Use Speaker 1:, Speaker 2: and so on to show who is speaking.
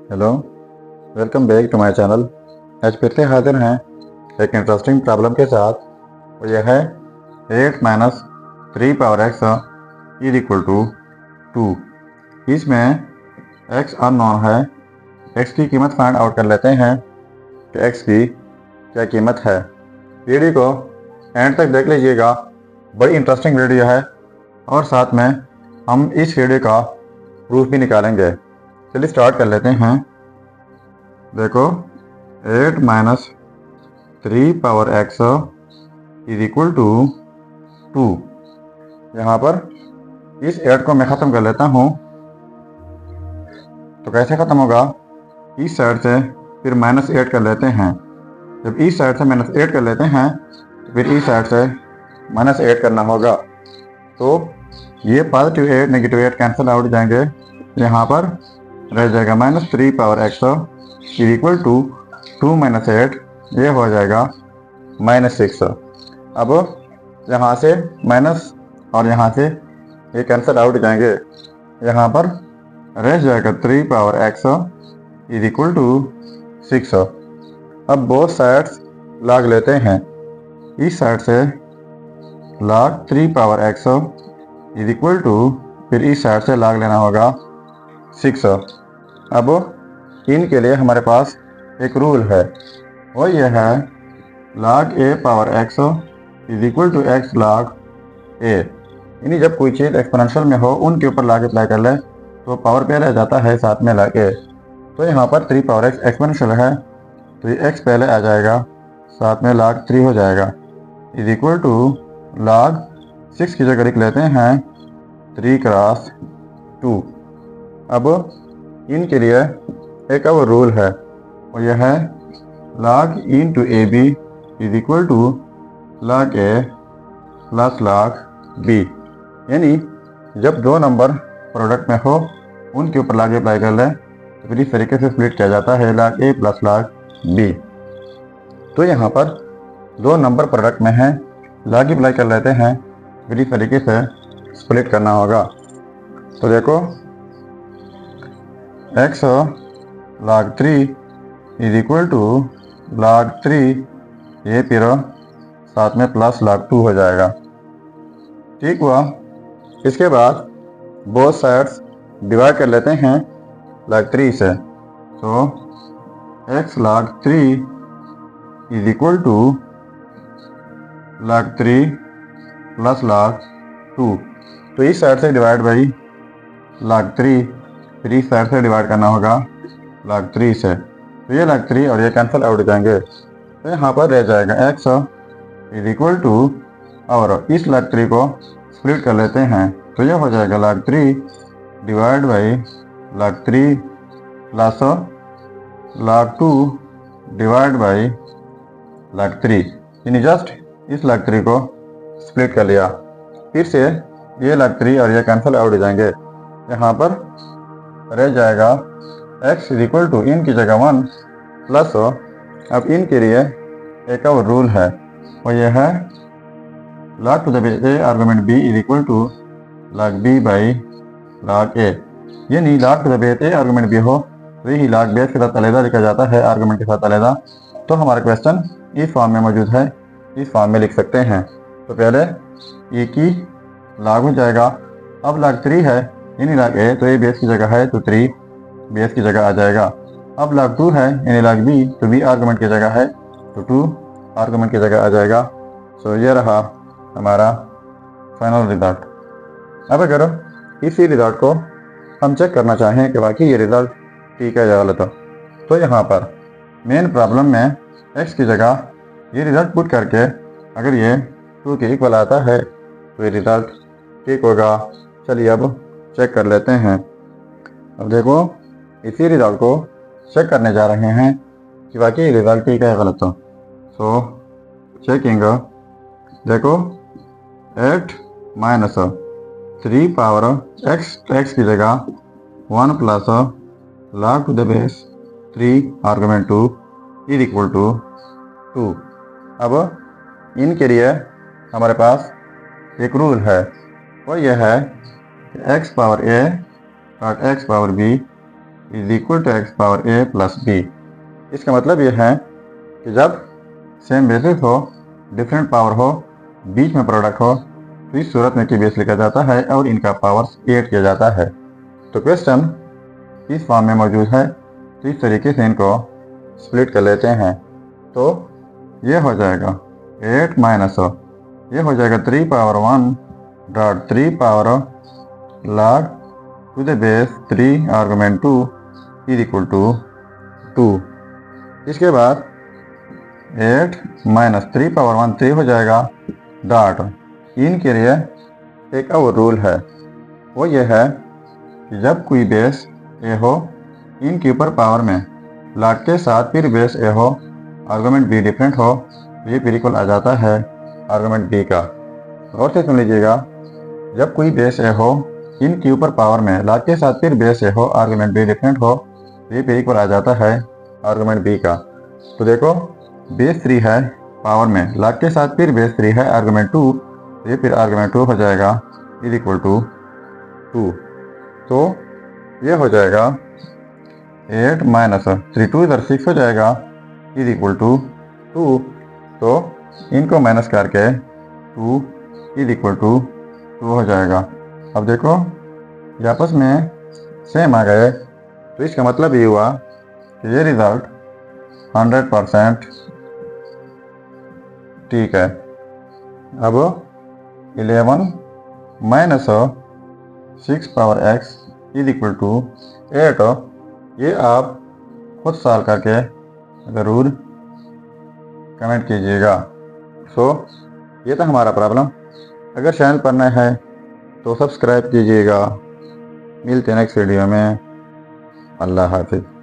Speaker 1: Hello, welcome back to my channel. आज फिर से हाजिर हैं एक इंटरेस्टिंग प्रॉब्लम के साथ। और यह है 8 minus 3 power x is equal to 2। इसमें x अननोन है। x की कीमत फाइंड आउट कर लेते हैं कि x की क्या कीमत है। वीडियो को एंड तक देख लीजिएगा, बड़ी इंटरेस्टिंग वीडियो है और साथ में हम इस वीडियो का प्रूफ भी निकालेंगे। चलिए स्टार्ट कर लेते हैं। देखो, 8 minus 3 power x is equal to 2। यहाँ पर इस 8 को मैं ख़त्म कर लेता हूँ। तो कैसे ख़त्म होगा? इस साइड से फिर -8 कर लेते हैं। जब इस साइड से -8 कर लेते हैं तो फिर इस साइड से -8 करना होगा। तो ये पॉजिटिव 8 नेगेटिव 8 कैंसिल आउट जाएंगे। यहाँ पर रह जाएगा -3 power x is equal to 2 minus 8, ये हो जाएगा -6। अब यहाँ से माइनस और यहाँ से ये कैंसिल आउट जाएंगे। यहाँ पर रह जाएगा 3 power x is equal to 6। अब बोथ साइड्स लॉग लेते हैं। इस साइड से log 3 power x is equal to, फिर इस साइड से log लेना होगा 6। अब इनके लिए हमारे पास एक रूल है, और यह है log a power x is equal to x log a। यानी जब कोई चीज़ एक्सपोनेंशियल में हो उनके ऊपर log अप्लाई कर ले तो पावर पे रह जाता है, साथ में log a। तो यहाँ पर 3 पावर x एक्सपोनेंशियल है तो ये x पहले आ जाएगा, साथ में log 3 हो जाएगा इज इक्वल टू log 6 की जगह लिख लेते हैं 3 क्रॉस 2। अब इनके लिए एक और रूल है, और यह है log into a b is equal to log a plus log b। यानी जब दो नंबर प्रोडक्ट में हो उनके ऊपर log अप्लाई कर लें तो फिर इस तरीके से स्प्लिट किया जाता है log a plus log b। तो यहाँ पर दो नंबर प्रोडक्ट में है, log अप्लाई कर लेते हैं, फिर इस तरीके से स्प्लिट करना होगा। तो देखो, x log 3 is equal to log 3, ये फिर साथ में प्लस log 2 हो जाएगा। ठीक हुआ। इसके बाद बोथ साइड्स डिवाइड कर लेते हैं log 3 से। तो x log 3 is equal to log 3 plus log 2। तो इस साइड से डिवाइड बाई log 3, फिर इस साइड से डिवाइड करना होगा log 3 से। तो ये log 3 और ये कैंसिल आउट जाएंगे। तो यहाँ पर रह जाएगा x इज इक्वल टू, और इस log 3 को स्प्लिट कर लेते हैं तो ये हो जाएगा log 3 divide by log 3 plus log 2 divide by log 3। यानी जस्ट इस log 3 को स्प्लिट कर लिया। फिर से ये log 3 और ये कैंसिल आउट हो जाएंगे। यहाँ पर रह जाएगा x इज इक्वल टू, इन की जगह 1 प्लस, अब इनके लिए एक और रूल है, और यह है log to the base a argument b is equal to log b by log a। यानी log to the base a argument b हो तो यही log बेस के साथ अलहदा लिखा जाता है, आर्गूमेंट के साथ अलहदा। तो हमारा क्वेश्चन इस फॉर्म में मौजूद है, इस फॉर्म में लिख सकते हैं। तो पहले ए की log हो जाएगा। अब log 3 है, यानी log a, तो ये बेस की जगह है तो 3 बेस की जगह आ जाएगा। अब log 2 है, यानी log b, तो b आर्गूमेंट की जगह है तो 2 आर्गूमेंट की जगह आ जाएगा। सो ये रहा हमारा फाइनल रिजल्ट। अब अगर इसी रिजल्ट को हम चेक करना चाहें कि वाकई ये रिजल्ट ठीक है या गलत, तो यहाँ पर मेन प्रॉब्लम में x की जगह ये रिजल्ट पुट करके अगर ये 2 के इक्वल आता है तो ये रिजल्ट ठीक होगा। चलिए अब चेक कर लेते हैं। अब देखो, इसी रिजल्ट को चेक करने जा रहे हैं कि वाकई रिजल्ट ठीक है या गलत। सो चेकिंग, देखो 8 माइनस 3 पावर x की जगह 1 plus log to the base 3 argument 2 is equal to 2। अब इनके लिए हमारे पास एक रूल है, और यह है कि x पावर a और x power b is equal to x power a plus b. इसका मतलब यह है कि जब सेम बेसिस हो, डिफरेंट पावर हो, बीच में प्रोडक्ट हो, तो इस सूरत में कि बेस लिखा जाता है और इनका पावर्स ऐड किया जाता है। तो क्वेश्चन इस फॉर्म में मौजूद है, तो इस तरीके से इनको स्प्लिट कर लेते हैं। तो ये हो जाएगा 8 माइनस ये हो जाएगा 3 power 1 dot 3 power log to the base 3 argument 2 is equal to 2। इसके बाद 8 माइनस 3 पावर 1 3 हो जाएगा डॉट। इनके लिए एक और रूल है, वो ये है कि जब कोई बेस ए हो, इनके ऊपर पावर में लॉग के साथ फिर बेस ए हो, आर्गुमेंट बी डिफरेंट हो, तो ये फिर इक्वल आ जाता है आर्गुमेंट बी का। और से सुन लीजिएगा, जब कोई बेस ए हो, इनके ऊपर पावर में लॉग के साथ फिर बेस ए हो, आर्गुमेंट बी डिफरेंट हो, तो ये फिर इक्वल आ जाता है आर्गुमेंट बी का। तो देखो बेस 3 है, पावर में लॉग के साथ फिर बेस 3 है, आर्गुमेंट 2, तो ये फिर आर्गुमेंट 2 हो जाएगा इज इक्वल टू 2। तो ये हो जाएगा 8 माइनस 3 2 इधर 6 हो जाएगा इज इक्वल टू 2। तो इनको माइनस करके 2 इज इक्वल टू 2 हो जाएगा। अब देखो ये आपस में सेम आ गए, तो इसका मतलब ये हुआ कि ये रिजल्ट 100% ठीक है। अब 11 minus 6 power x is equal to 8, ये आप खुद सॉल्व करके ज़रूर कमेंट कीजिएगा। ये था हमारा प्रॉब्लम। अगर चैनल पर नए हैं तो सब्सक्राइब कीजिएगा। मिलते हैं नेक्स्ट वीडियो में। अल्लाह हाफिज़।